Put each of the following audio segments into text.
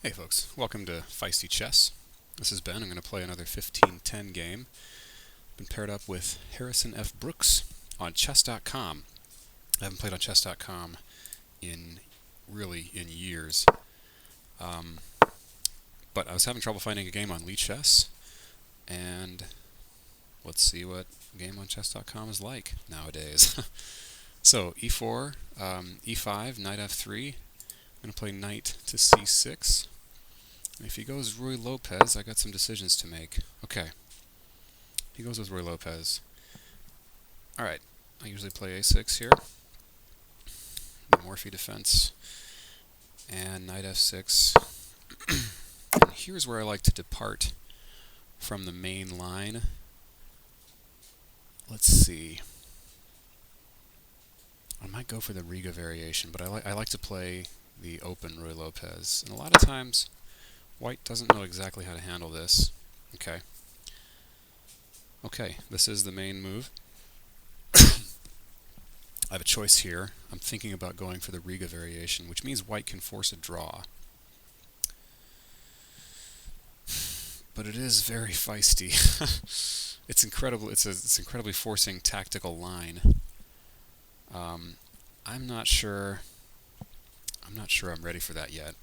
Hey folks, welcome to Feisty Chess. This is Ben. I'm going to play another 15-10 game. Been paired up with Harrison F. Brooks on chess.com. I haven't played on chess.com in years. Um, but I was having trouble finding a game on Lee Chess, and let's see what a game on chess.com is like nowadays. So e4, e5, knight f3. I'm going to play knight to c6. If he goes Ruy Lopez, I got some decisions to make. Okay. He goes with Ruy Lopez. Alright. I usually play a6 here. Morphy defense. And knight f6. And here's where I like to depart from the main line. Let's see. I might go for the Riga variation, but I like to play the open Ruy Lopez. And a lot of times, White doesn't know exactly how to handle this. Okay. Okay, this is the main move. I have a choice here. I'm thinking about going for the Riga variation, which means White can force a draw. But it is very feisty. It's incredible. It's incredibly forcing tactical line. I'm not sure I'm ready for that yet.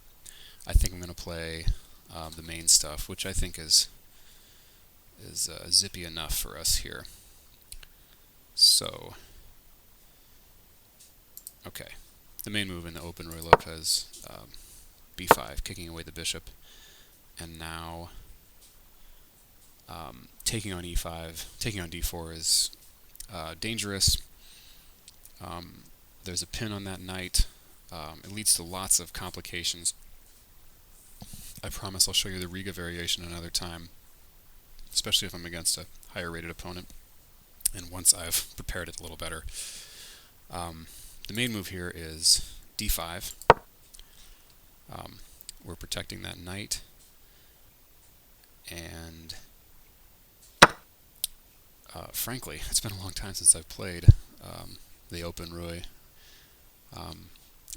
I think I'm going to play the main stuff, which I think is zippy enough for us here. So, okay, the main move in the open Ruy Lopez, b5, kicking away the bishop, and now taking on e5, taking on d4 is dangerous. There's a pin on that knight. It leads to lots of complications. I promise I'll show you the Riga variation another time, especially if I'm against a higher rated opponent, and once I've prepared it a little better. The main move here is d5. We're protecting that knight, and frankly, it's been a long time since I've played the open Ruy.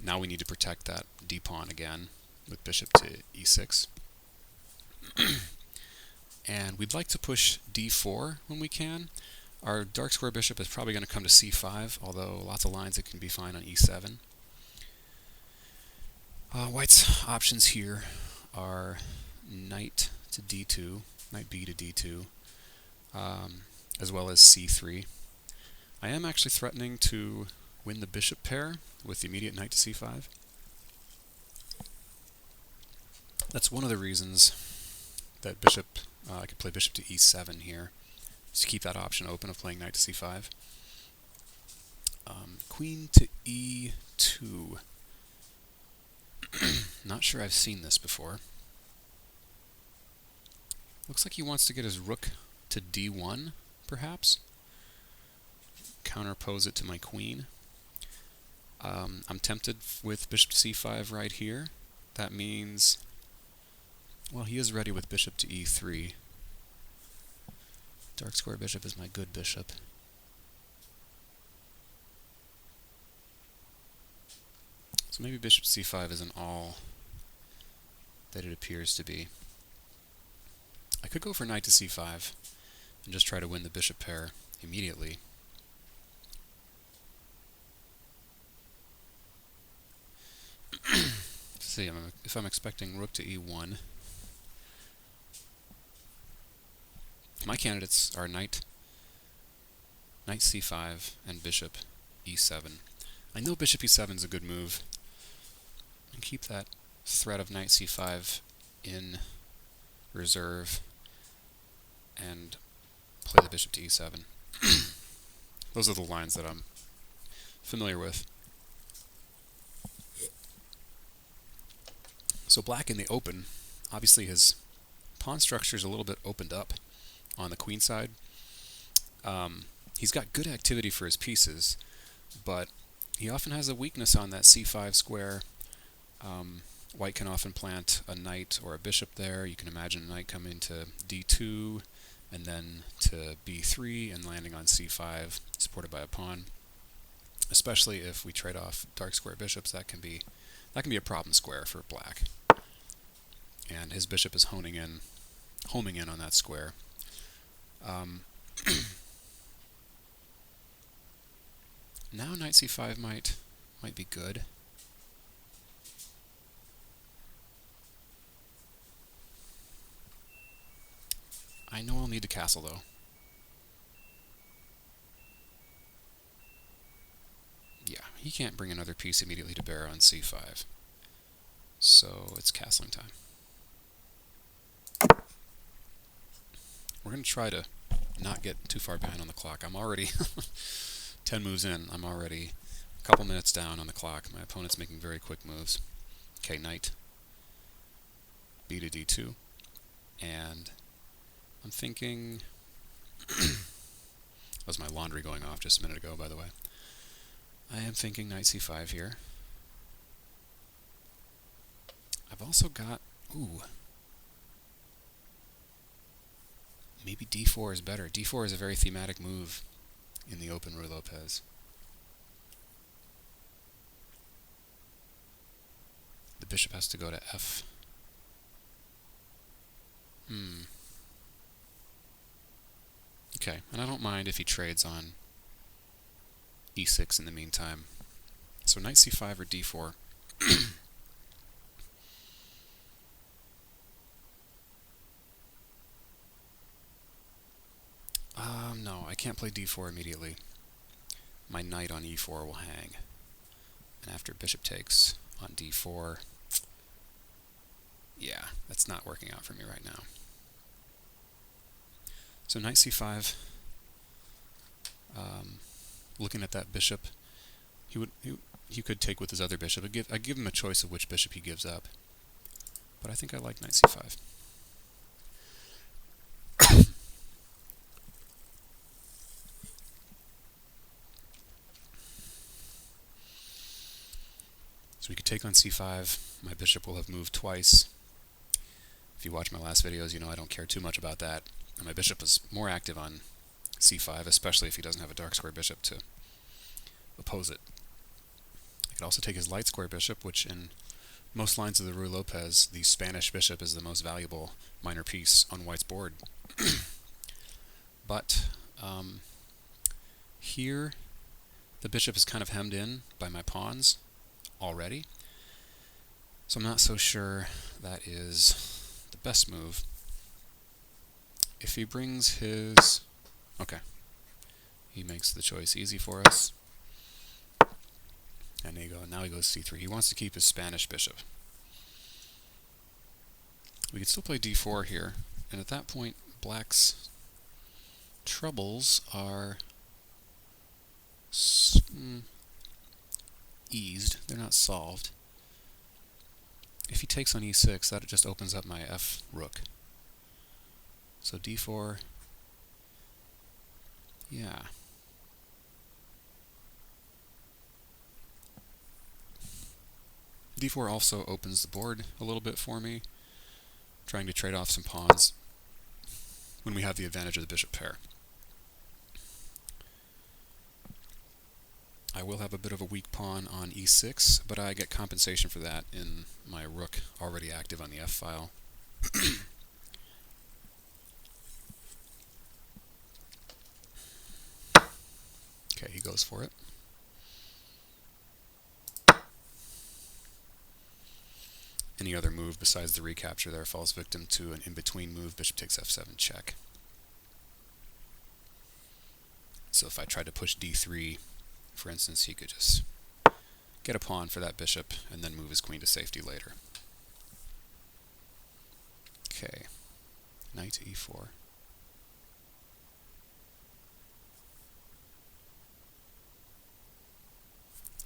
Now we need to protect that d-pawn again with bishop to e6. And we'd like to push d4 when we can. Our dark square bishop is probably going to come to c5, although lots of lines it can be fine on e7. White's options here are knight to d2, knight b to d2, as well as c3. I am actually threatening to win the bishop pair with the immediate knight to c5. That's one of the reasons that I could play bishop to e7 here, just to keep that option open of playing knight to c5. Queen to e2. Not sure I've seen this before. Looks like he wants to get his rook to d1, perhaps. Counterpose it to my queen. I'm tempted with bishop to c5 right here. That means, well, he is ready with bishop to e3. Dark square bishop is my good bishop. So maybe bishop c5 isn't all that it appears to be. I could go for knight to c5 and just try to win the bishop pair immediately. See, if I'm expecting rook to e1, my candidates are knight c5 and bishop e7. I know bishop e7 is a good move, and keep that threat of knight c5 in reserve and play the bishop to e7. Those are the lines that I'm familiar with. So black in the open, obviously his pawn structure is a little bit opened up on the queen side. He's got good activity for his pieces, but he often has a weakness on that c5 square. White can often plant a knight or a bishop there. You can imagine a knight coming to d2 and then to b3 and landing on c5, supported by a pawn. Especially if we trade off dark square bishops, that can be a problem square for black. and his bishop is homing in on that square. Now knight c5 might be good. I know I'll need to castle though. Yeah, he can't bring another piece immediately to bear on c5. So it's castling time. We're going to try to not get too far behind on the clock. I'm already 10 moves in. I'm already a couple minutes down on the clock. My opponent's making very quick moves. Okay, knight b to d2. And I'm thinking... that was my laundry going off just a minute ago, by the way. I am thinking knight c5 here. I've also got... Ooh. Maybe d4 is better. d4 is a very thematic move in the open Ruy Lopez. The bishop has to go to f. Okay, and I don't mind if he trades on e6 in the meantime. So knight c5 or d4. No, I can't play d4 immediately. My knight on e4 will hang. And after bishop takes on d4, yeah, that's not working out for me right now. So knight c5, looking at that bishop, he could take with his other bishop. I give him a choice of which bishop he gives up, but I think I like knight c5. So we could take on c5. My bishop will have moved twice. If you watch my last videos, you know I don't care too much about that. And my bishop is more active on c5, especially if he doesn't have a dark square bishop to oppose it. I could also take his light square bishop, which in most lines of the Ruy Lopez, the Spanish bishop is the most valuable minor piece on white's board. But here, the bishop is kind of hemmed in by my pawns already, so I'm not so sure that is the best move. If he brings his... Okay. He makes the choice easy for us. And there you go. Now he goes c3. He wants to keep his Spanish bishop. We can still play d4 here, and at that point, black's troubles are eased. They're not solved. If he takes on e6, that just opens up my f rook. So d4, yeah. d4 also opens the board a little bit for me, trying to trade off some pawns when we have the advantage of the bishop pair. I will have a bit of a weak pawn on e6, but I get compensation for that in my rook already active on the f file. Okay, he goes for it. Any other move besides the recapture there falls victim to an in-between move, bishop takes f7 check. So if I tried to push d3, for instance, he could just get a pawn for that bishop and then move his queen to safety later. Okay, knight to e4.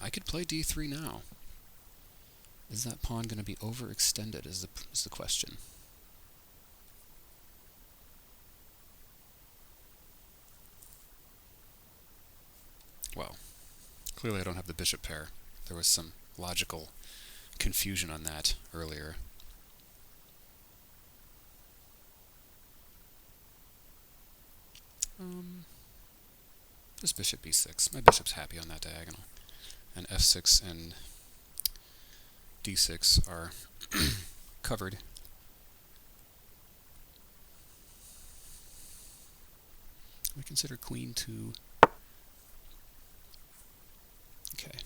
I could play d3 now. Is that pawn going to be overextended is the question. Well, clearly I don't have the bishop pair. There was some logical confusion on that earlier. Just bishop b6. My bishop's happy on that diagonal. And f6 and d6 are covered I consider queen to... Okay.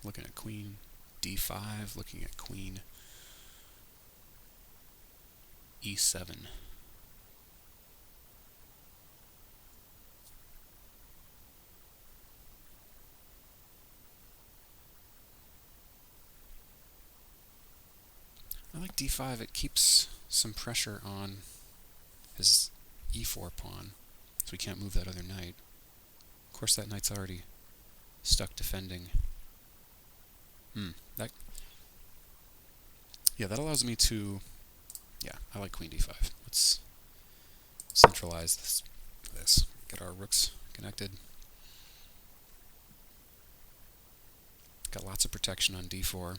Looking at queen d5, looking at queen e7. I like d5. It keeps some pressure on his e4 pawn, so we can't move that other knight. Of course, that knight's already stuck defending. That allows me to... Yeah, I like queen d5. Let's centralize this. Get our rooks connected. Got lots of protection on d4.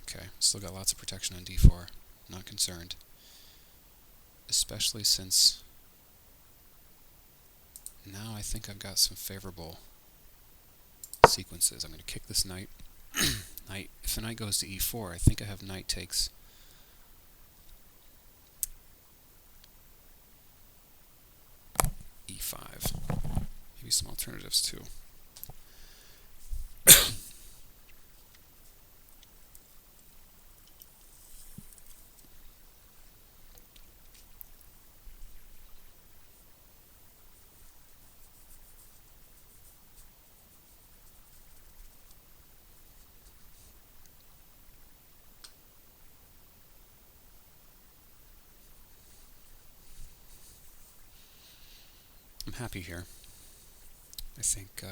Okay, still got lots of protection on d4. Not concerned. Especially since now I think I've got some favorable sequences. I'm going to kick this knight. If the knight goes to e4, I think I have knight takes e5. Maybe some alternatives too. I'm happy here. I think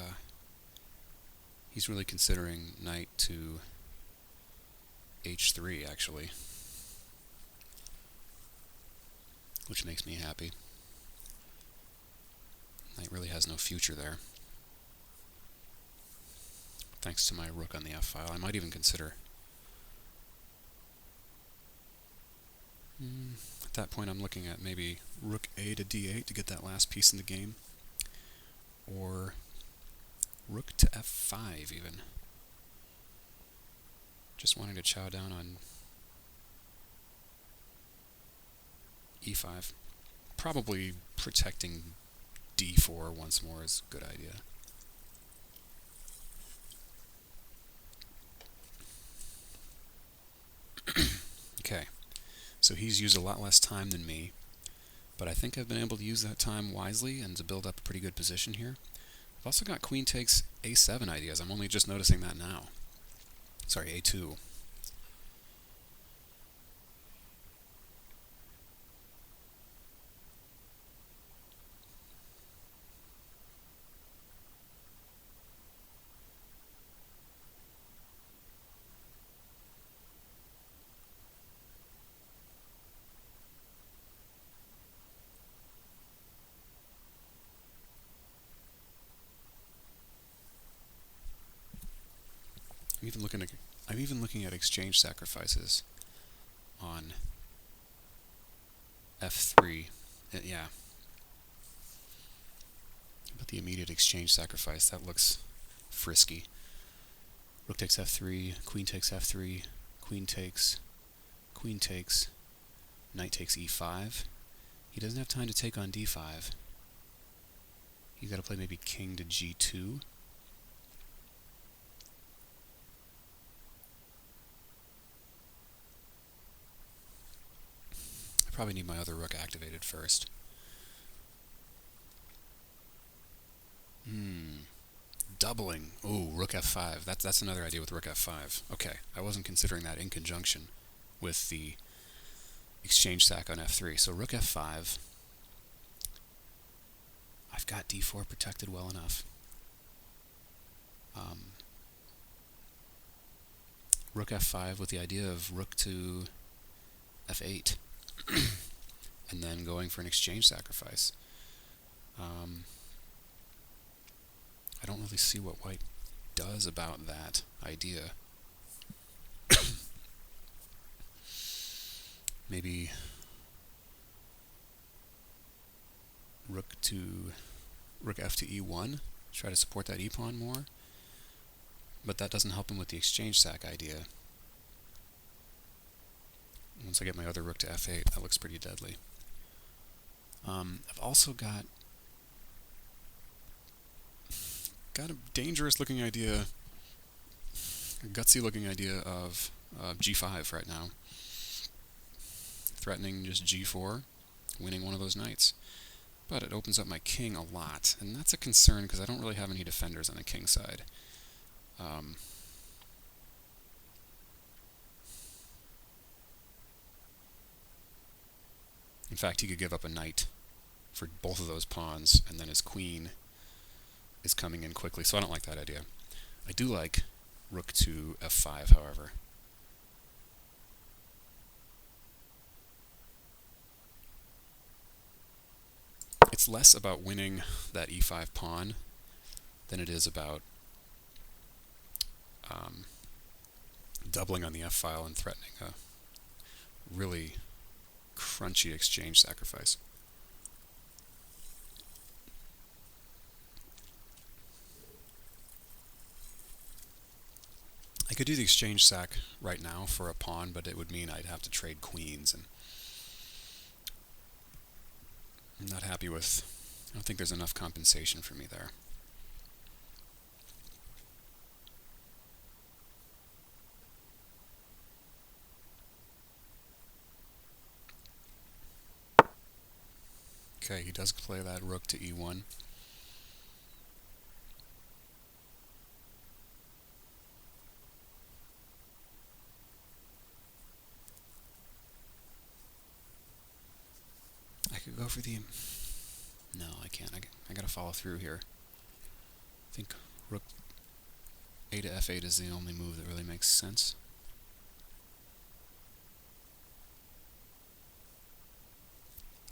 he's really considering knight to h3, actually, which makes me happy. Knight really has no future there. Thanks to my rook on the f-file. I might even consider... At that point I'm looking at maybe rook a to d8 to get that last piece in the game. Or rook to f5 even. Just wanting to chow down on e5. Probably protecting d4 once more is a good idea. Okay, so he's used a lot less time than me, but I think I've been able to use that time wisely and to build up a pretty good position here. I've also got queen takes a7 ideas. I'm only just noticing that now. Sorry, a2. I'm even looking at exchange sacrifices on f3. Yeah. But the immediate exchange sacrifice, that looks frisky. Rook takes f3, queen takes f3, queen takes, knight takes e5. He doesn't have time to take on d5. He's got to play maybe king to g2. I probably need my other rook activated first. Doubling. Ooh, rook f5. That's another idea with rook f5. Okay, I wasn't considering that in conjunction with the exchange sack on f3. So rook f5. I've got d4 protected well enough. Rook f5 with the idea of rook to f8. And then going for an exchange sacrifice. I don't really see what white does about that idea. maybe rook f to e1, try to support that e-pawn more. But that doesn't help him with the exchange sack idea. Once I get my other rook to f8, that looks pretty deadly. I've also got a dangerous looking idea, a gutsy looking idea of g5 right now. Threatening just g4, winning one of those knights. But it opens up my king a lot, and that's a concern because I don't really have any defenders on the king side. In fact, he could give up a knight for both of those pawns, and then his queen is coming in quickly, so I don't like that idea. I do like rook to f5, however. It's less about winning that e5 pawn than it is about doubling on the f-file and threatening a really crunchy exchange sacrifice. I could do the exchange sack right now for a pawn, but it would mean I'd have to trade queens, and I'm not happy with... I don't think there's enough compensation for me there. Okay, he does play that rook to e1. I could go for the... No, I can't. I gotta follow through here. I think rook a to f8 is the only move that really makes sense.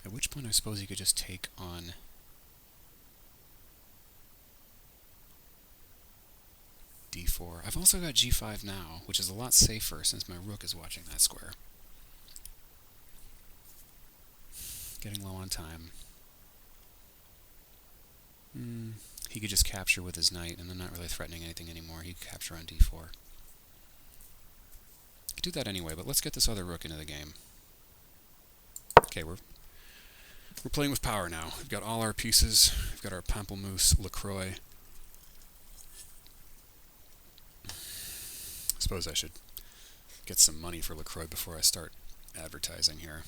At which point I suppose you could just take on d4. I've also got g5 now, which is a lot safer since my rook is watching that square. Getting low on time. He could just capture with his knight, and I'm not really threatening anything anymore. He could capture on d4. Could do that anyway, but let's get this other rook into the game. Okay, we're playing with power now. We've got all our pieces. We've got our Pamplemousse LaCroix. I suppose I should get some money for LaCroix before I start advertising here.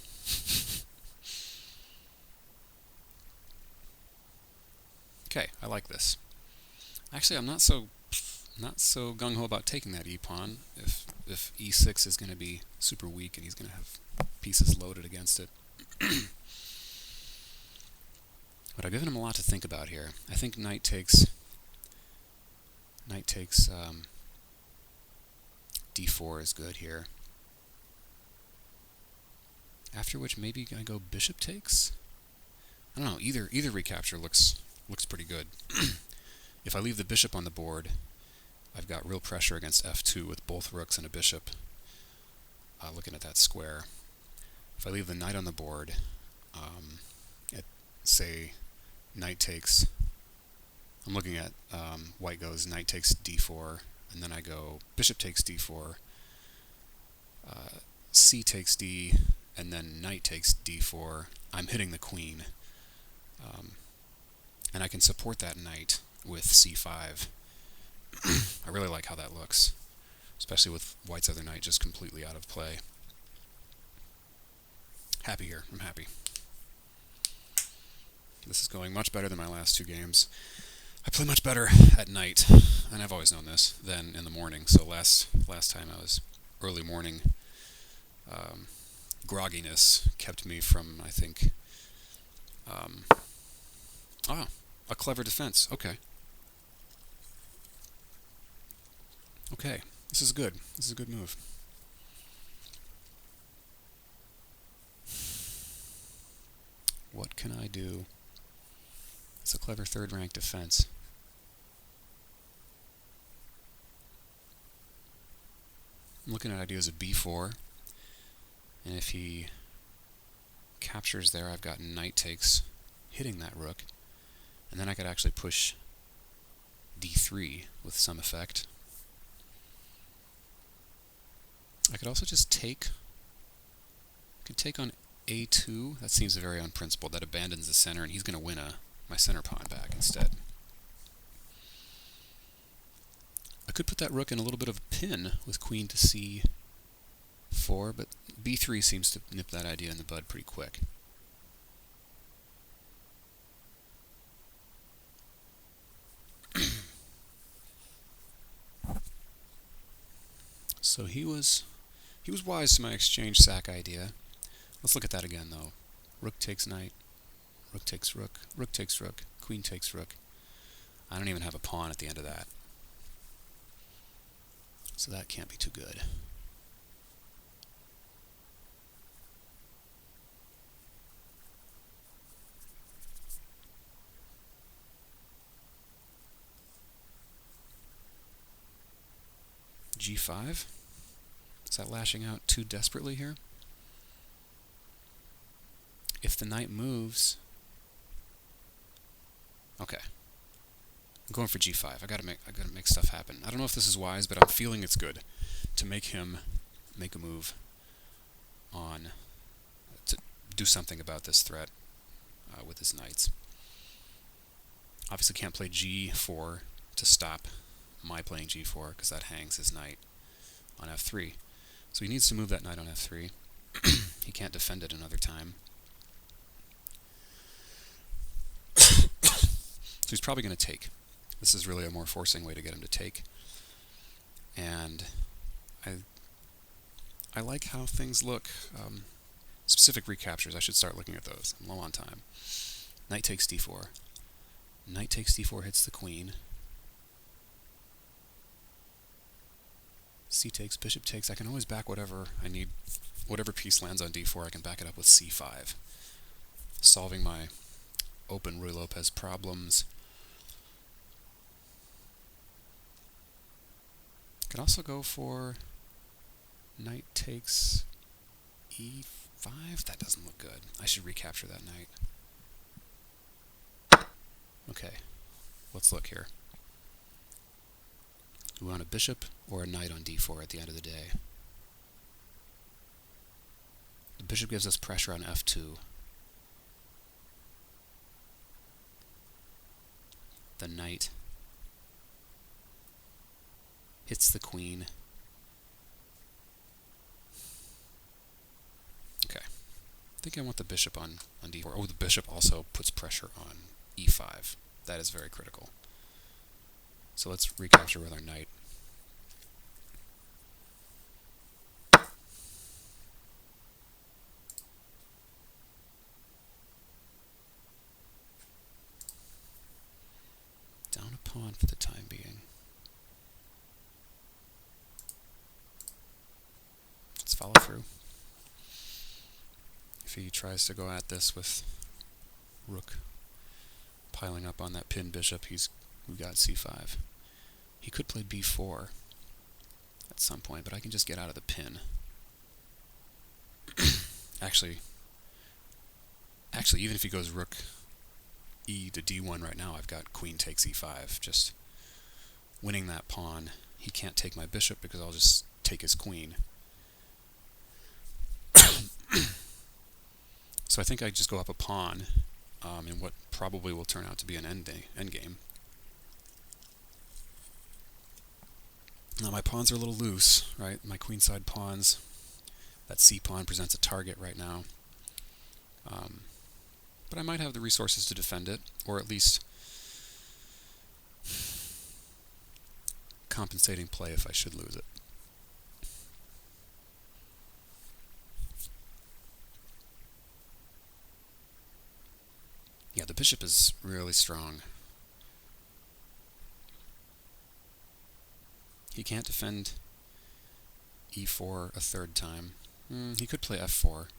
Okay, I like this. Actually, I'm not so gung-ho about taking that e-pawn if e6 is going to be super weak and he's going to have pieces loaded against it. But I've given him a lot to think about here. I think knight takes d4 is good here. After which maybe I go bishop takes? I don't know, either recapture looks pretty good. If I leave the bishop on the board, I've got real pressure against f2 with both rooks and a bishop looking at that square. If I leave the knight on the board, say knight takes, I'm looking at white goes knight takes d4, and then I go bishop takes d4, c takes d, and then knight takes d4. I'm hitting the queen, and I can support that knight with c5. I really like how that looks, especially with white's other knight just completely out of play. Happy here. I'm happy. This is going much better than my last two games. I play much better at night, and I've always known this, than in the morning. So last time I was early morning grogginess kept me from, I think, a clever defense. Okay. Okay, this is good. This is a good move. What can I do? It's a clever third-rank defense. I'm looking at ideas of b4, and if he captures there. I've got knight takes hitting that rook. And then I could actually push d3 with some effect. I could also just take. I could take on a2. That seems very unprincipled. That abandons the center, and he's going to win my center pawn back instead. I could put that rook in a little bit of a pin with queen to c4, but b3 seems to nip that idea in the bud pretty quick. So he was wise to my exchange sack idea. Let's look at that again, though. Rook takes knight, rook takes rook, rook takes rook, queen takes rook. I don't even have a pawn at the end of that. So that can't be too good. g5. Is that lashing out too desperately here? If the knight moves... Okay. I'm going for g5. I gotta make stuff happen. I don't know if this is wise, but I'm feeling it's good to make him make a move on to do something about this threat with his knights. Obviously can't play g4 to stop my playing g4 because that hangs his knight on f3. So he needs to move that knight on f3. He can't defend it another time. So he's probably going to take. This is really a more forcing way to get him to take. And I like how things look. Specific recaptures, I should start looking at those. I'm low on time. Knight takes d4. Knight takes d4 hits the queen. C takes, bishop takes. I can always back whatever I need. Whatever piece lands on d4, I can back it up with c5. Solving my open Ruy Lopez problems. Could also go for knight takes e5. That doesn't look good. I should recapture that knight. Okay, let's look here. Do we want a bishop or a knight on d4 at the end of the day? The bishop gives us pressure on f2. The knight hits the queen. Okay. I think I want the bishop on d4. Oh, the bishop also puts pressure on e5. That is very critical. So let's recapture with our knight. Down a pawn for the time being. Let's follow through. If he tries to go at this with rook piling up on that pinned bishop, we've got c5. He could play b4 at some point, but I can just get out of the pin. Actually, even if he goes rook e to d1 right now, I've got queen takes e5. Just winning that pawn. He can't take my bishop because I'll just take his queen. So I think I just go up a pawn in what probably will turn out to be an endgame. Now my pawns are a little loose, right? My queenside pawns. That c pawn presents a target right now. But I might have the resources to defend it, or at least compensating play if I should lose it. Yeah, the bishop is really strong. He can't defend e4 a third time. He could play f4.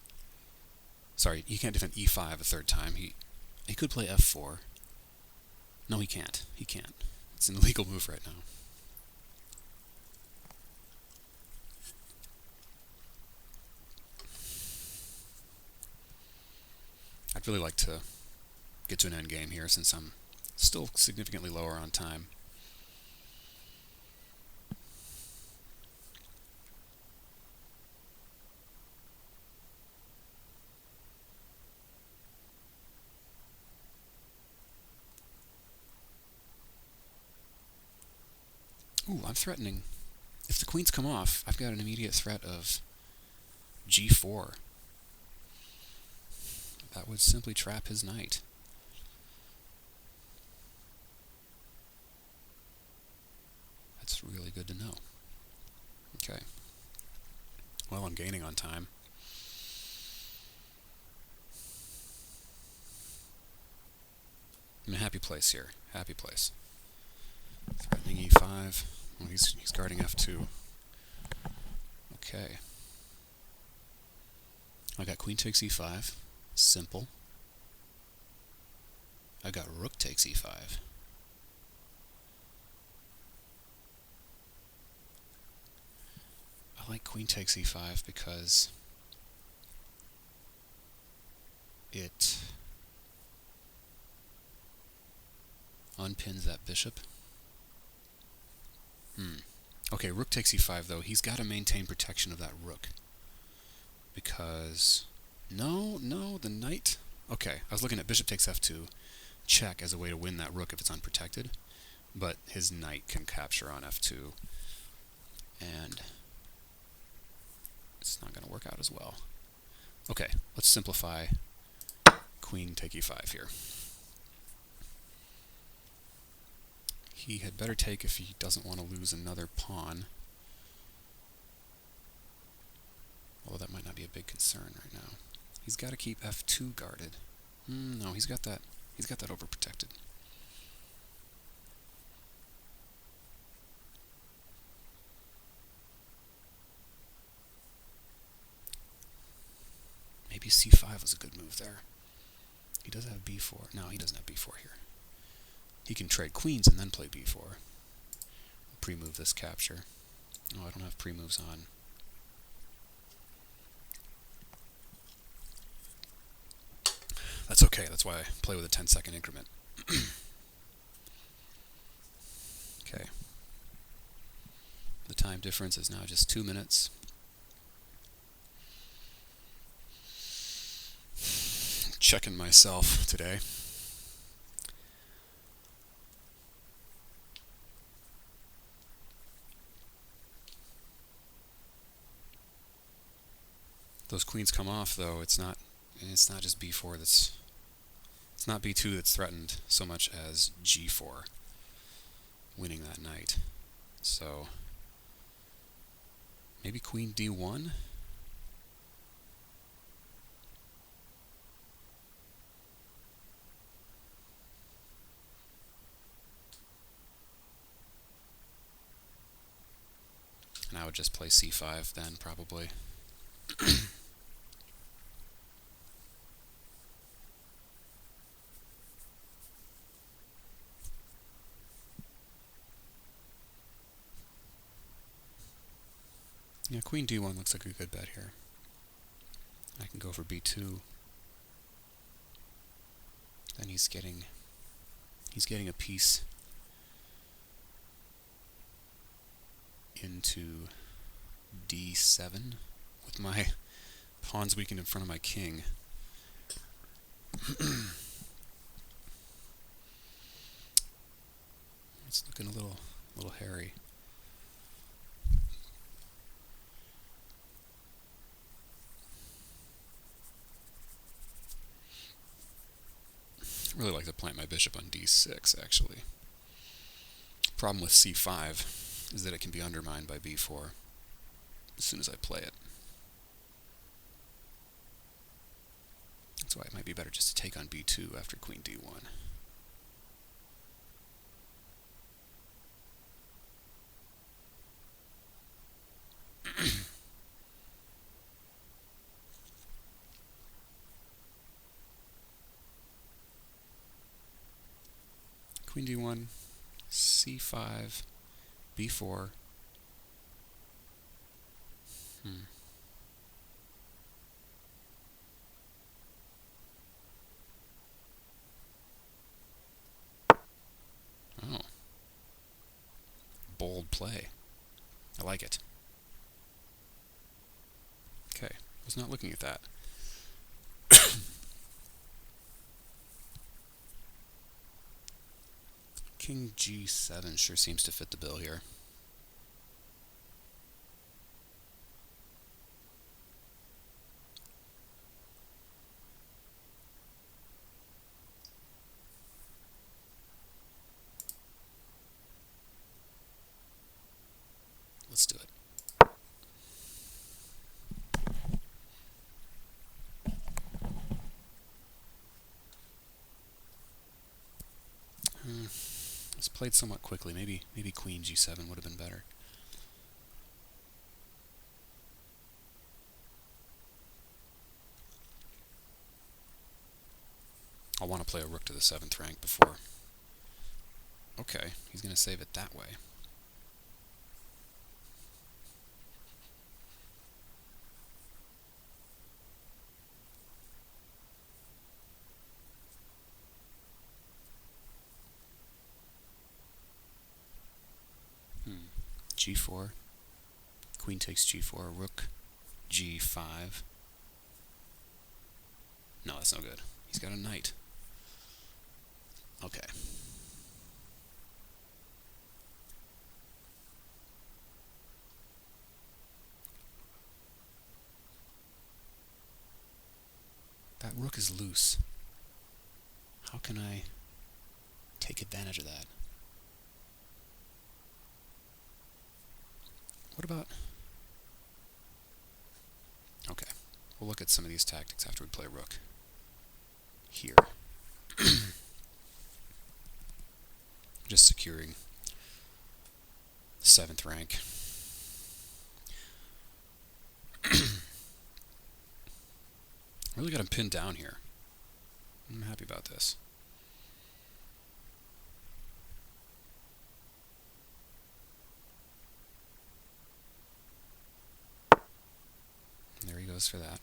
Sorry, he can't defend e5 a third time. He could play f4. No, he can't. He can't. It's an illegal move right now. really like to get to an end game here since I'm still significantly lower on time. Ooh, I'm threatening. If the queens come off, I've got an immediate threat of g4. That would simply trap his knight. That's really good to know. Okay. Well, I'm gaining on time. I'm in a happy place here. Happy place. Threatening e5. Oh, he's guarding f2. Okay. I got queen takes e5. Simple. I got rook takes e5. I like queen takes e5 because it unpins that bishop. Okay, rook takes e5 though. He's got to maintain protection of that rook. Because... No, the knight... Okay, I was looking at bishop takes f2, check as a way to win that rook if it's unprotected. But his knight can capture on f2. And it's not going to work out as well. Okay, let's simplify queen take e5 here. He had better take if he doesn't want to lose another pawn. Although that might not be a big concern right now. He's got to keep f2 guarded. No, he's got that overprotected. Maybe c5 was a good move there. He does have b4. No, he doesn't have b4 here. He can trade queens and then play b4. Pre-move this capture. Oh, I don't have pre-moves on. That's okay. That's why I play with a 10-second increment. Okay. The time difference is now just 2 minutes. Checking myself today. Those queens come off though. It's not just b4 it's not b2 that's threatened so much as g4 winning that knight. So maybe queen d1. And I would just play c5 then, probably. Yeah, queen d1 looks like a good bet here. I can go for b2. Then he's getting a piece into d7 with my pawns weakened in front of my king. It's looking a little hairy. I really like to plant my bishop on d6, actually. Problem with c5 is that it can be undermined by b4 as soon as I play it. That's why it might be better just to take on b2 after queen d1. Queen d1, c5, b4. bold play. I like it. Okay, was not looking at that. King G7 sure seems to fit the bill here. Let's do it. It's played somewhat quickly. Maybe Queen G7 would have been better. I'll want to play a rook to the 7th rank before. Okay, he's going to save it that way. G4. Queen takes G4. Rook G5. No, that's no good. He's got a knight. Okay. That rook is loose. How can I take advantage of that? What about... Okay, we'll look at some of these tactics after we play rook. Here. Just securing the 7th rank. Really got him pinned down here. I'm happy about this. There he goes for that.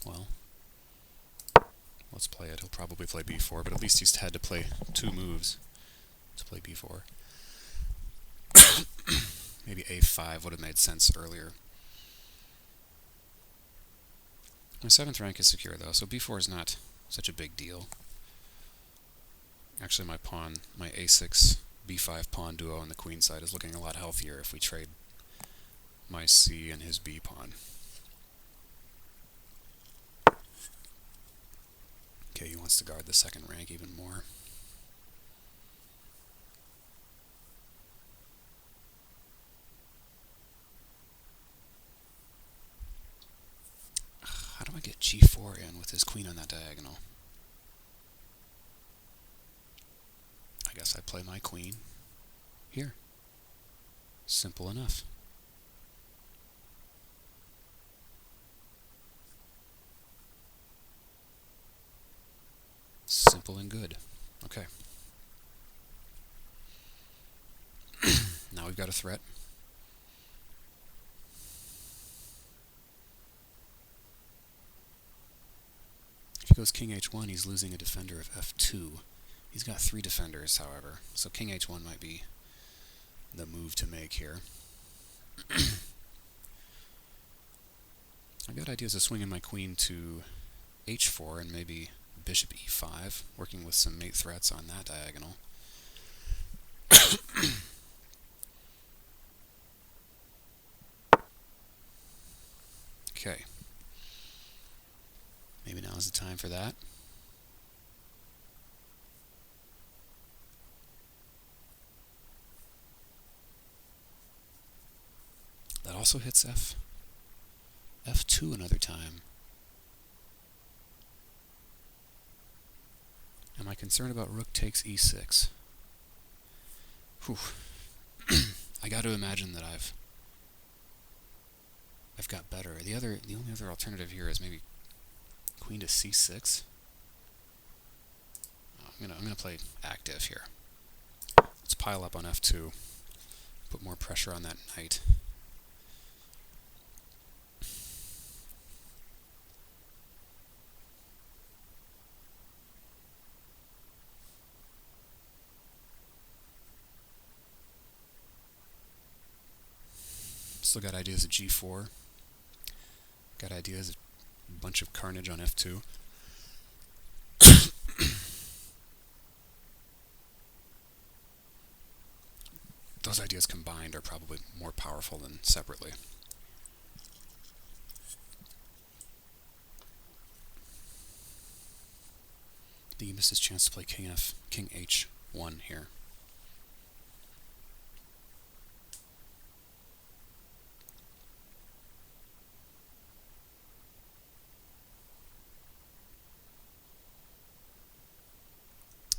Well, let's play it. He'll probably play b4, but at least he's had to play 2 moves to play b4. Maybe a5 would have made sense earlier. My 7th rank is secure, though, so b4 is not such a big deal. Actually, my a6, b5 pawn duo on the queen side is looking a lot healthier if we trade my c and his b pawn. Okay, he wants to guard the 2nd rank even more. How do I get g4 in with his queen on that diagonal? I guess I play my queen here. Simple enough. Simple and good. Okay. Now we've got a threat. If he goes king h1, he's losing a defender of f2. He's got 3 defenders, however, so king h1 might be the move to make here. I've got ideas of swinging my queen to h4 and maybe bishop e5, working with some mate threats on that diagonal. Okay. Maybe now is the time for that. That also hits f2 another time. Am I concerned about rook takes e6? Whew. I got to imagine that I've got better. The only other alternative here is maybe queen to c6. I'm gonna play active here. Let's pile up on f2. Put more pressure on that knight. Still got ideas of g4. Got ideas of a bunch of carnage on f2. Those ideas combined are probably more powerful than separately. I think he missed his chance to play king h1 here.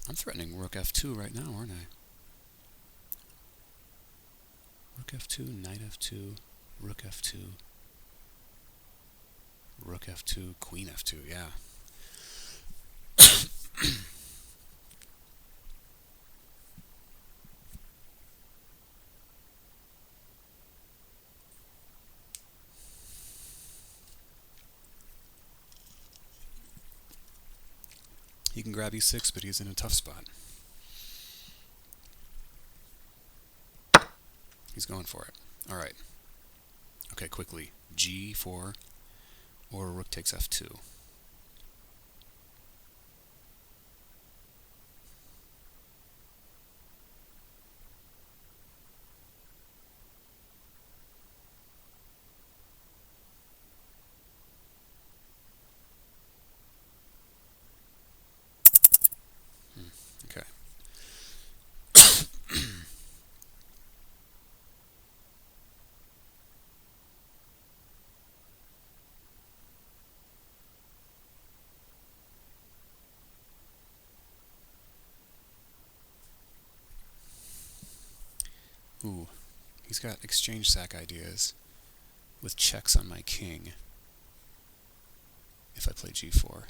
I'm threatening rook f2 right now, aren't I? Rook f2, knight f2, rook f2, rook f2, queen f2, yeah. He can grab e6, but he's in a tough spot. He's going for it. All right. Okay, quickly. g4 or rook takes f2. Okay. Ooh, he's got exchange sack ideas with checks on my king if I play g4.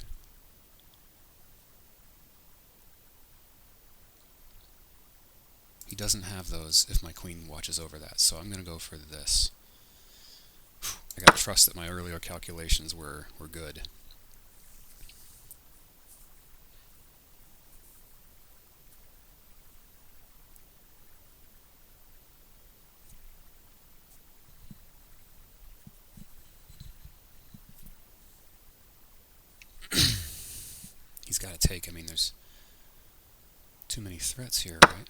He doesn't have those if my queen watches over that, so I'm going to go for this. I got to trust that my earlier calculations were good. He's got to take. I mean, there's too many threats here, right?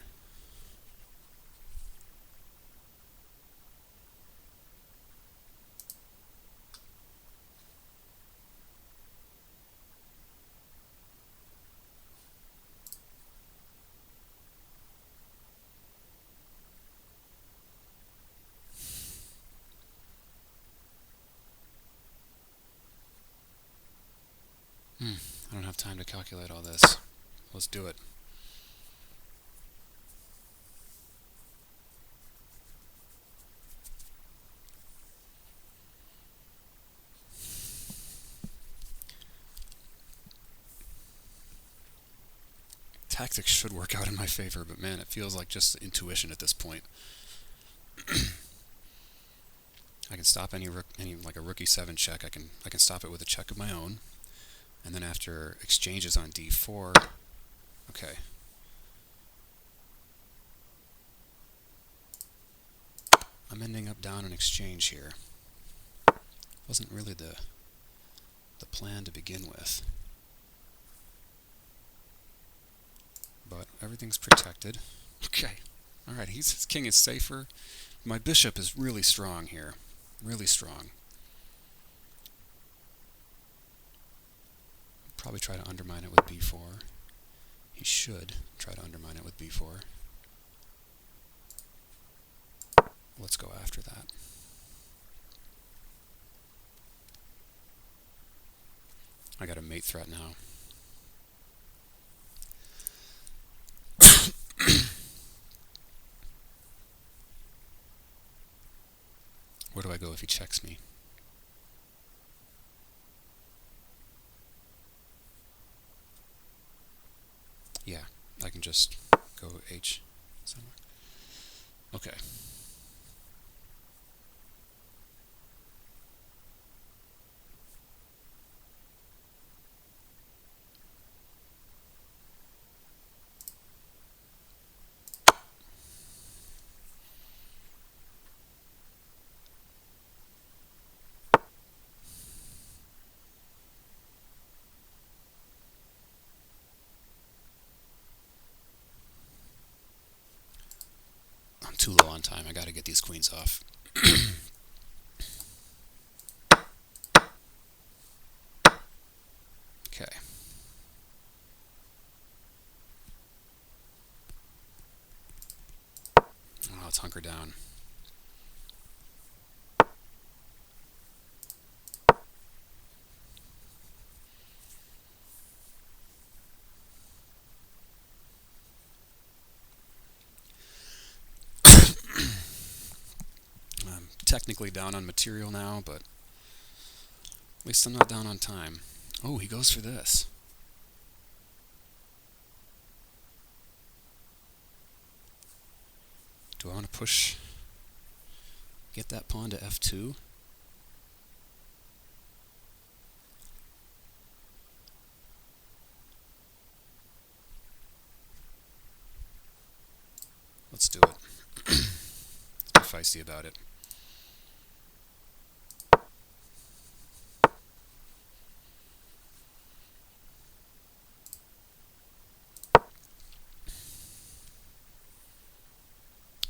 I don't have time to calculate all this. Let's do it. Tactics should work out in my favor, but man, it feels like just intuition at this point. I can stop any like a rook e7 check. I can stop it with a check of my own, and then after exchanges on d4, okay. I'm ending up down an exchange here. Wasn't really the plan to begin with, but everything's protected. Okay, all right. His king is safer. My bishop is really strong here, really strong. Probably try to undermine it with b4. He should try to undermine it with b4. Let's go after that. I got a mate threat now. Where do I go if he checks me? Yeah, I can just go H somewhere. Okay. I'm too low on time. I gotta get these queens off. Okay. Oh, let's hunker down. I'm technically down on material now, but at least I'm not down on time. Oh, he goes for this. Do I want to push, get that pawn to F2? Let's do it. Let's be feisty about it.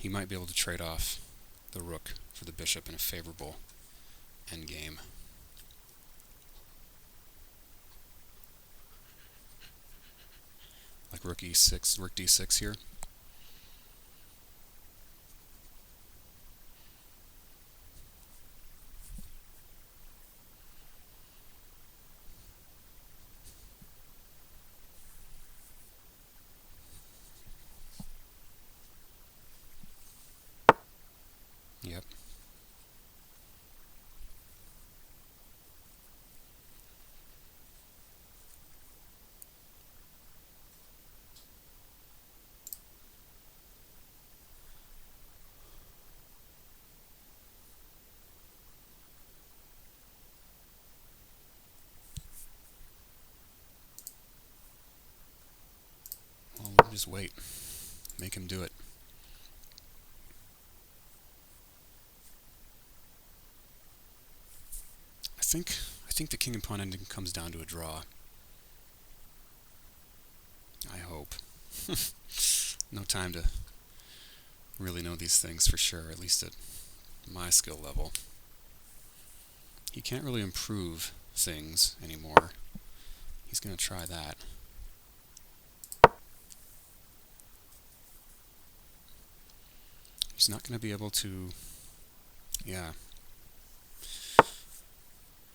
He might be able to trade off the rook for the bishop in a favorable endgame. Like rook e6, rook d6 here. Yep. Well, we'll just wait. Make him do it. I think the king and pawn ending comes down to a draw. I hope. No time to really know these things for sure, at least at my skill level. He can't really improve things anymore. He's going to try that. He's not going to be able to... Yeah.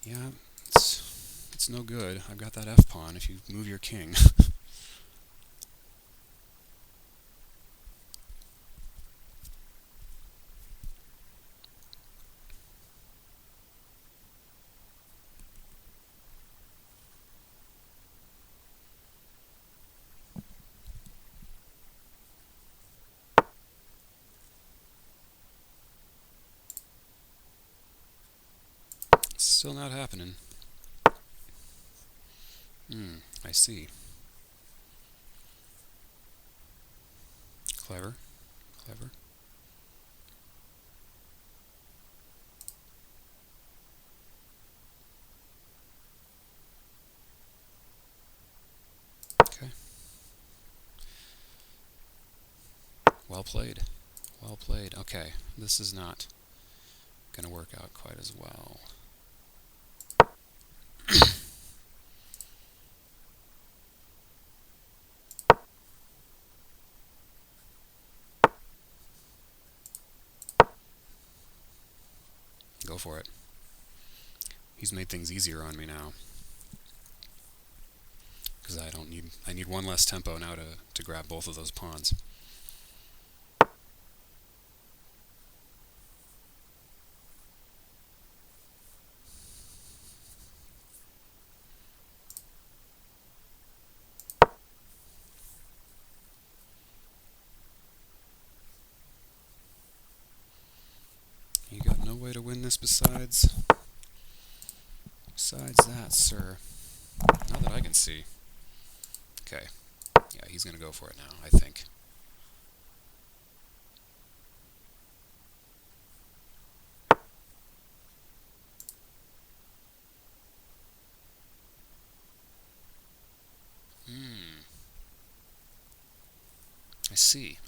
Yeah, it's no good. I've got that f-pawn if you move your king. Still not happening. I see. Clever. Clever. Okay. Well played. Well played. Okay, this is not going to work out quite as well. Go for it. He's made things easier on me now. Because I need one less tempo now to grab both of those pawns. way to win this besides that, sir? Not that I can see. Okay. Yeah, he's going to go for it now, I think.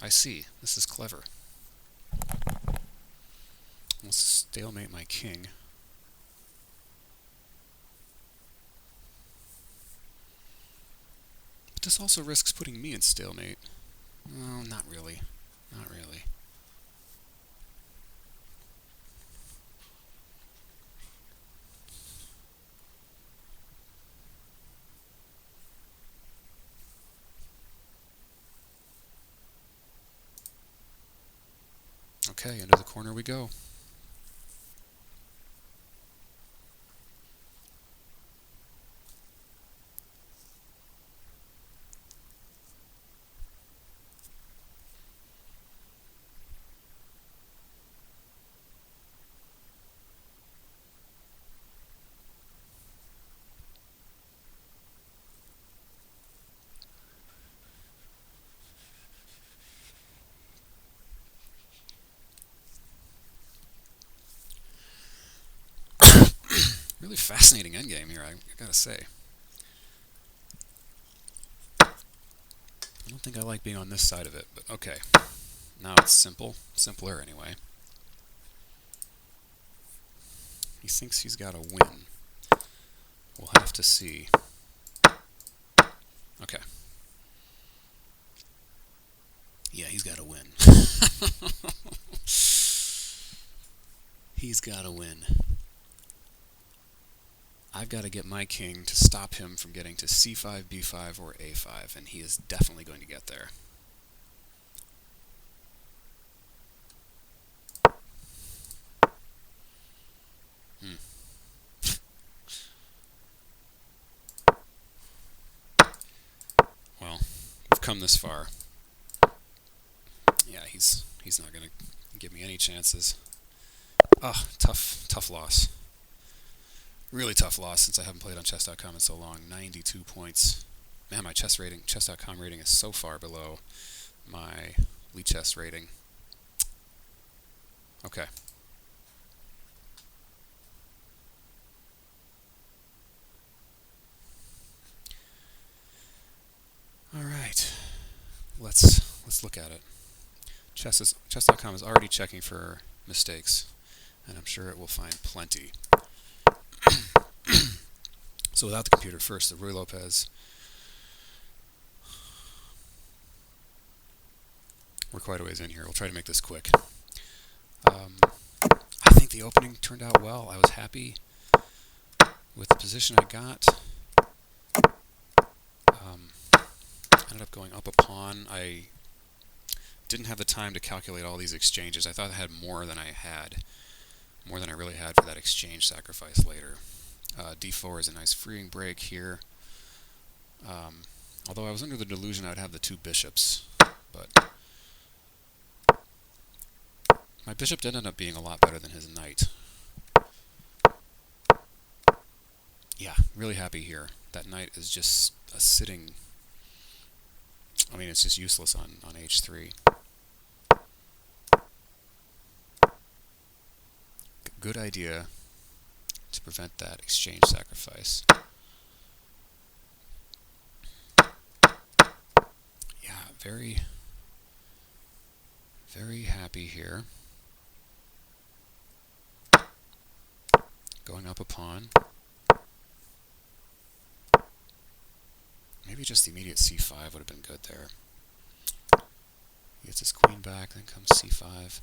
I see. This is clever. Let's stalemate my king. But this also risks putting me in stalemate. No, not really. Not really. Okay, into the corner we go. Really fascinating endgame here, I gotta say. I don't think I like being on this side of it, but okay. Now it's simple. Simpler, anyway. He thinks he's got to win. We'll have to see. Okay. Yeah, he's got to win. He's got to win. I've got to get my king to stop him from getting to c5, b5, or a5, and he is definitely going to get there. Well, we've come this far. Yeah, he's not going to give me any chances. Oh, tough loss. Really tough loss since I haven't played on chess.com in so long. 92 points. Man, my chess.com rating is so far below my Lichess rating. Okay. All right. Let's look at it. Chess.com is already checking for mistakes, and I'm sure it will find plenty. So without the computer first, the Ruy Lopez. We're quite a ways in here. We'll try to make this quick. I think the opening turned out well. I was happy with the position I got. Ended up going up a pawn. I didn't have the time to calculate all these exchanges. I thought I had more than I really had for that exchange sacrifice later. d4 is a nice freeing break here. Although I was under the delusion I'd have the two bishops, but my bishop did end up being a lot better than his knight. Yeah, really happy here. That knight is just a sitting... I mean, it's just useless on h3. Good idea to prevent that exchange sacrifice. Yeah, very happy here. Going up a pawn. Maybe just the immediate c5 would have been good there. He gets his queen back, then comes c5.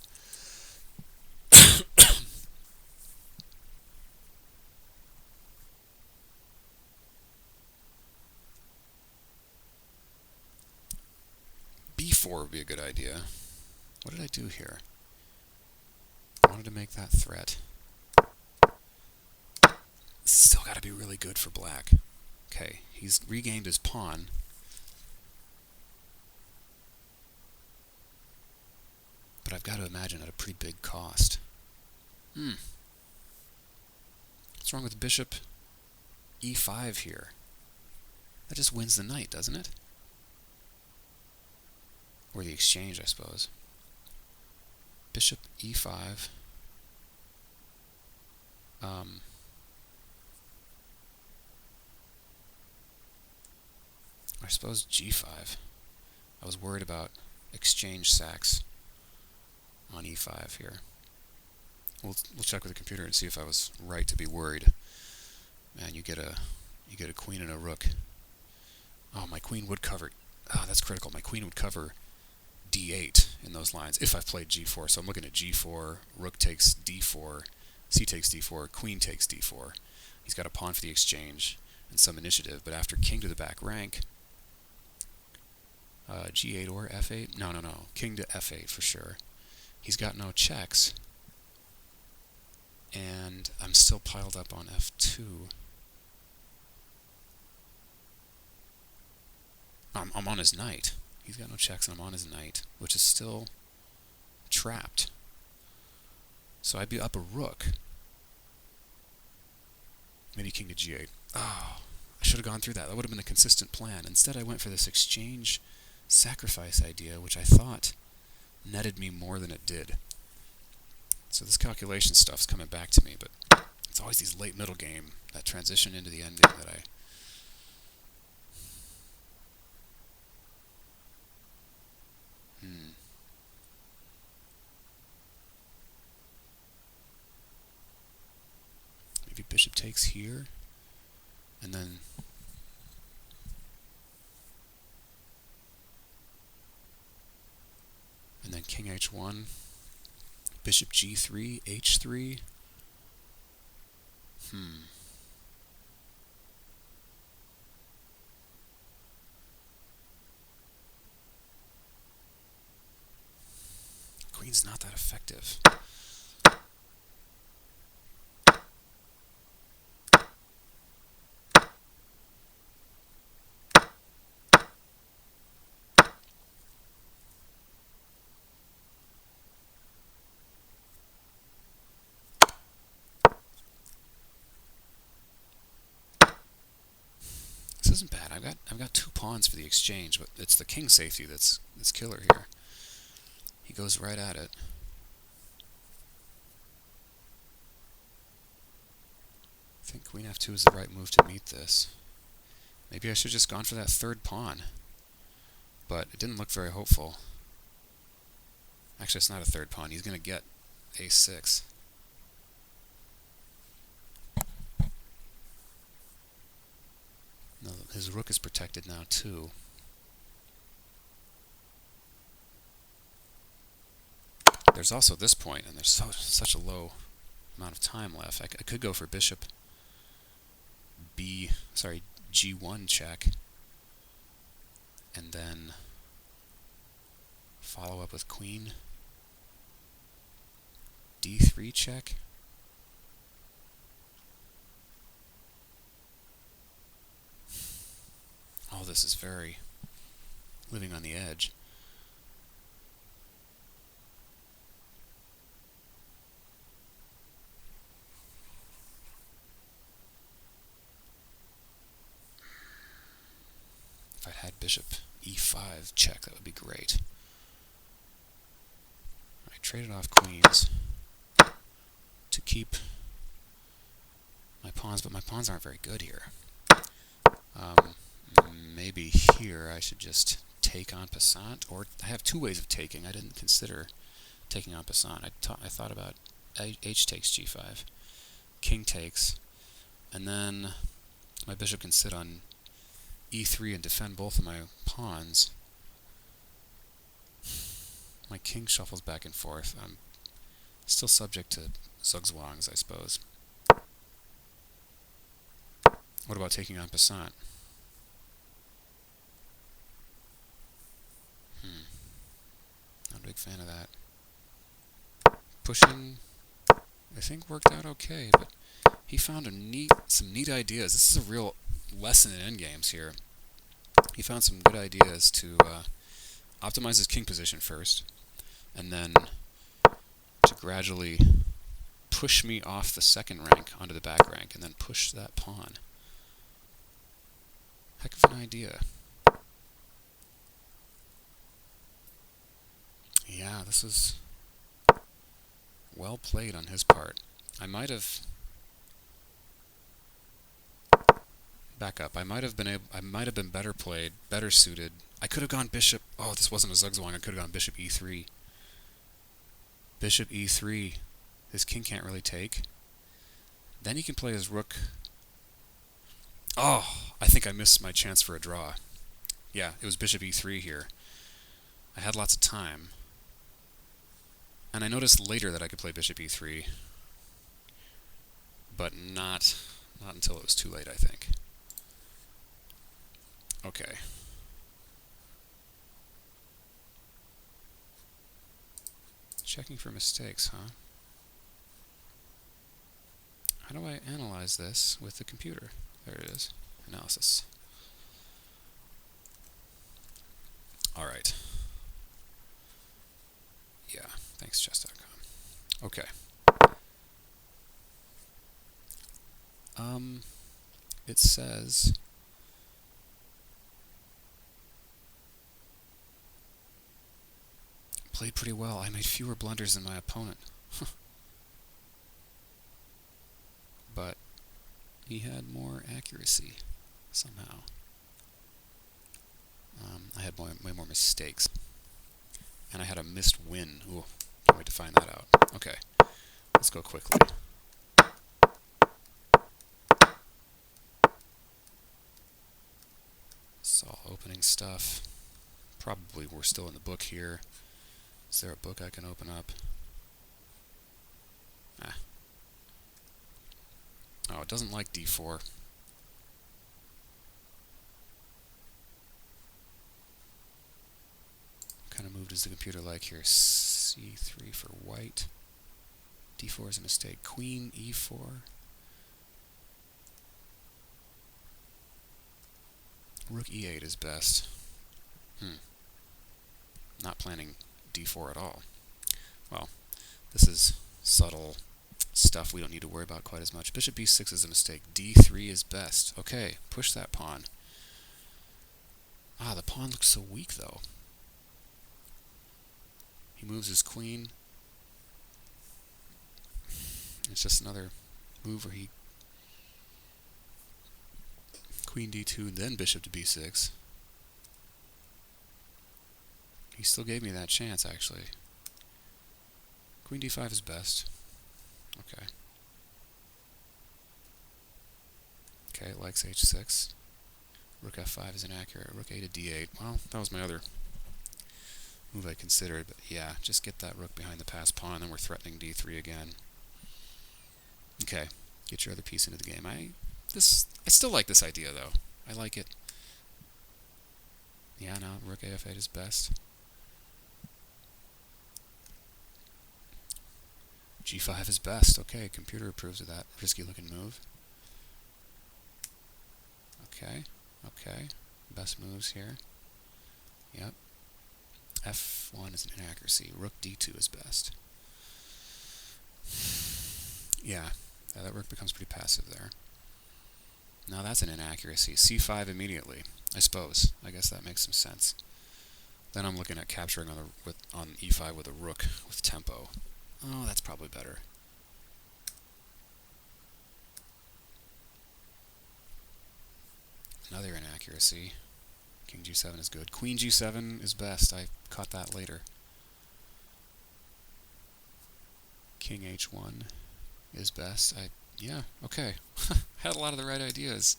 b4 would be a good idea. What did I do here? I wanted to make that threat. Still got to be really good for black. Okay, he's regained his pawn. But I've got to imagine at a pretty big cost. What's wrong with bishop e5 here? That just wins the knight, doesn't it? Or the exchange, I suppose. Bishop e5. I suppose g5. I was worried about exchange sacks on e5 here. We'll check with the computer and see if I was right to be worried. Man, you get a queen and a rook. Oh, my queen would cover. Oh, that's critical. My queen would cover d8 in those lines if I played g4. So I'm looking at g4, rook takes d4, c takes d4, queen takes d4. He's got a pawn for the exchange and some initiative, but after king to the back rank, g8 or f8? No, king to f8 for sure. He's got no checks, and I'm still piled up on f2. I'm on his knight. He's got no checks, and I'm on his knight, which is still trapped. So I'd be up a rook. Maybe king to g8. Oh, I should have gone through that. That would have been a consistent plan. Instead, I went for this exchange sacrifice idea, which I thought netted me more than it did. So this calculation stuff's coming back to me, but it's always these late middle game, that transition into the endgame that I... Maybe bishop takes here, and then... and then king h1, bishop g3, h3. Queen's not that effective. This isn't bad. I've got 2 pawns for the exchange, but it's the king safety that's killer here. He goes right at it. I think queen f2 is the right move to meet this. Maybe I should have just gone for that 3rd pawn, but it didn't look very hopeful. Actually, it's not a 3rd pawn. He's going to get a6. No, his rook is protected now too. There's also this point, and there's such a low amount of time left. I could go for bishop g1 check, and then follow up with queen d3 check. Oh, this is very living on the edge. If I'd had bishop e5 check, that would be great. I traded off queens to keep my pawns, but my pawns aren't very good here. Maybe here I should just take en passant, or I have 2 ways of taking. I didn't consider taking en passant. I thought about h takes g5, king takes, and then my bishop can sit on e3 and defend both of my pawns. My king shuffles back and forth. I'm still subject to zugzwangs, I suppose. What about taking en passant? Not a big fan of that. Pushing, I think, worked out okay, but he found some neat ideas. This is a real lesson in endgames here. He found some good ideas to optimize his king position first, and then to gradually push me off the second rank onto the back rank and then push that pawn. Heck of an idea. Yeah, this is well played on his part. I might have... Back up. I might have been better played, better suited. I could have gone bishop... Oh, this wasn't a Zugzwang. I could have gone bishop e3. Bishop e3. His king can't really take. Then he can play his rook. Oh, I think I missed my chance for a draw. Yeah, it was bishop e3 here. I had lots of time. And I noticed later that I could play bishop e3. But not until it was too late, I think. Okay. Checking for mistakes, huh? How do I analyze this with the computer? There it is. Analysis. Alright. Yeah, thanks chess.com. Okay. It says... Played pretty well. I made fewer blunders than my opponent. But he had more accuracy somehow. I had way more mistakes. And I had a missed win. Ooh, can't wait to find that out. Okay, let's go quickly. It's all opening stuff. Probably we're still in the book here. Is there a book I can open up? Ah. Oh, it doesn't like d4. What kind of move does the computer like here? c3 for white. d4 is a mistake. Queen e4. Rook e8 is best. Not planning d4 at all. Well, this is subtle stuff we don't need to worry about quite as much. Bishop b6 is a mistake. d3 is best. Okay, push that pawn. Ah, the pawn looks so weak, though. He moves his queen. It's just another move where he... Queen d2, then bishop to b6. He still gave me that chance, actually. Queen d5 is best. Okay. Okay, it likes h6. Rook f5 is inaccurate. Rook a to d8. Well, that was my other move I considered. But yeah, just get that rook behind the passed pawn, then we're threatening d3 again. Okay, get your other piece into the game. I still like this idea, though. I like it. Yeah, no, rook a f8 is best. g5 is best. Okay, computer approves of that risky looking move. Okay, okay. Best moves here. Yep. f1 is an inaccuracy. Rook d2 is best. Yeah, that rook becomes pretty passive there. Now that's an inaccuracy. c5 immediately, I suppose. I guess that makes some sense. Then I'm looking at capturing on e5 with a rook with tempo. Oh, that's probably better. Another inaccuracy. King g7 is good. Queen g7 is best. I caught that later. King h1 is best. Yeah, okay. Had a lot of the right ideas.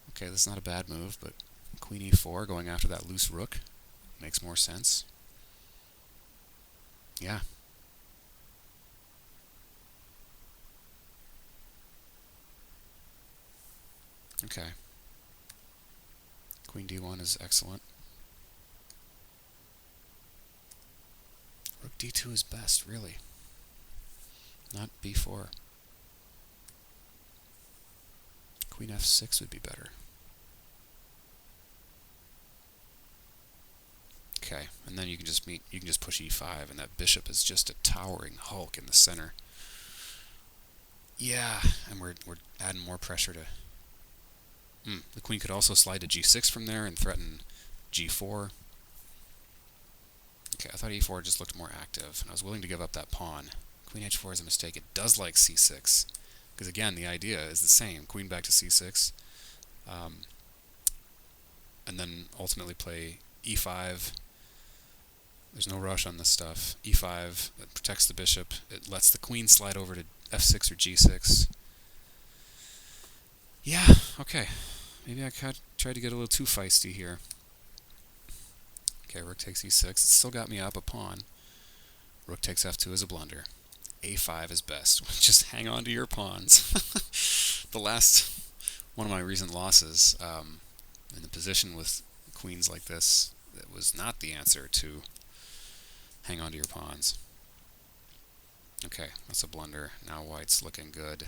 Okay, this is not a bad move, but queen e4 going after that loose rook makes more sense. Yeah. Okay. Queen d1 is excellent. Rook d2 is best, really. Not b4. Queen f6 would be better. Okay, and then you can just push e5, and that bishop is just a towering hulk in the center. Yeah, and we're adding more pressure to... The queen could also slide to g6 from there and threaten g4. Okay, I thought e4 just looked more active, and I was willing to give up that pawn. Queen h4 is a mistake. It does like c6, because again, the idea is the same. Queen back to c6, and then ultimately play e5. There's no rush on this stuff. e5, it protects the bishop. It lets the queen slide over to f6 or g6. Yeah, okay. Maybe I tried to get a little too feisty here. Okay, rook takes e6. It's still got me up a pawn. Rook takes f2 is a blunder. a5 is best. Just hang on to your pawns. The last one of my recent losses in the position with queens like this, that was not the answer to hang on to your pawns. Okay, that's a blunder. Now white's looking good.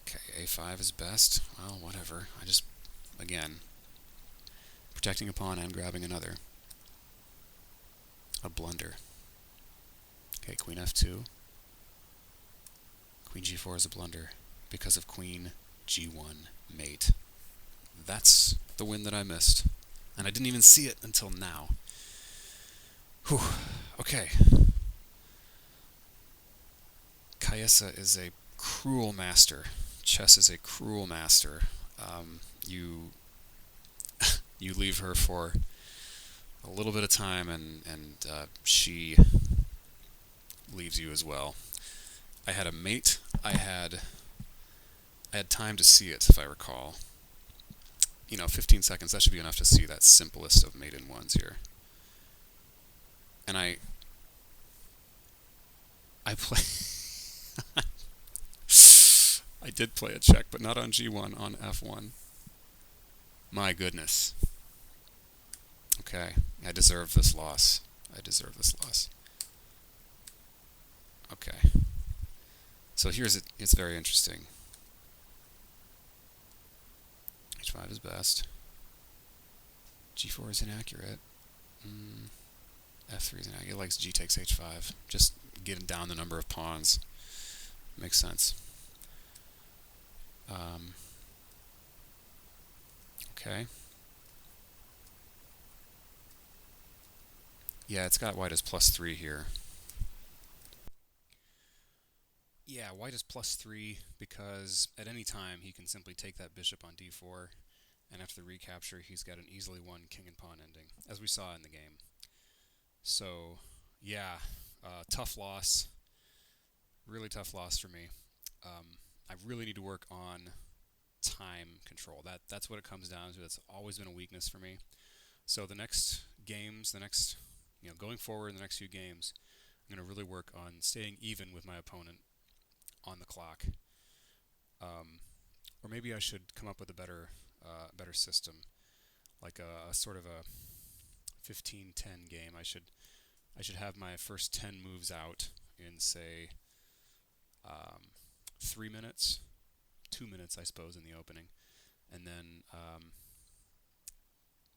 Okay, a5 is best. Well, whatever. Again, protecting a pawn and grabbing another. A blunder. Okay, queen f2. Queen g4 is a blunder because of queen g1 mate. That's the win that I missed. And I didn't even see it until now. Whew. Okay. Kaisa is a cruel master. Chess is a cruel master. You you leave her for a little bit of time, and she leaves you as well. I had a mate. I had time to see it, if I recall. 15 seconds. That should be enough to see that simplest of maiden ones here. And I play. I did play a check, but not on g1, on f1. My goodness. Okay, I deserve this loss. Okay. So it's very interesting. h5 is best. g4 is inaccurate. f3 is inaccurate. It likes g takes h5. Just getting down the number of pawns. Makes sense. Okay. Yeah, it's got white as +3 here. Yeah, white is +3 because at any time he can simply take that bishop on d4, and after the recapture he's got an easily won king and pawn ending, as we saw in the game. So, yeah, tough loss. Really tough loss for me. I really need to work on time control. That's what it comes down to. That's always been a weakness for me. So the next games, going forward in the next few games, I'm going to really work on staying even with my opponent on the clock. Or maybe I should come up with a better system, like a sort of a 15-10 game. I should have my first 10 moves out in, say, 3 minutes, 2 minutes, I suppose, in the opening, and then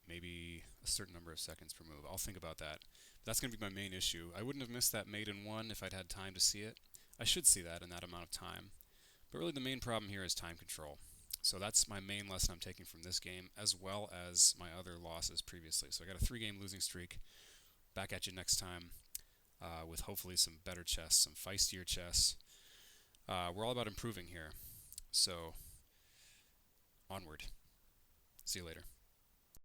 maybe a certain number of seconds per move. I'll think about that. That's going to be my main issue. I wouldn't have missed that maiden one if I'd had time to see it. I should see that in that amount of time. But really the main problem here is time control. So that's my main lesson I'm taking from this game, as well as my other losses previously. So I got a 3-game losing streak. Back at you next time with hopefully some better chess, some feistier chess. We're all about improving here. So, onward. See you later.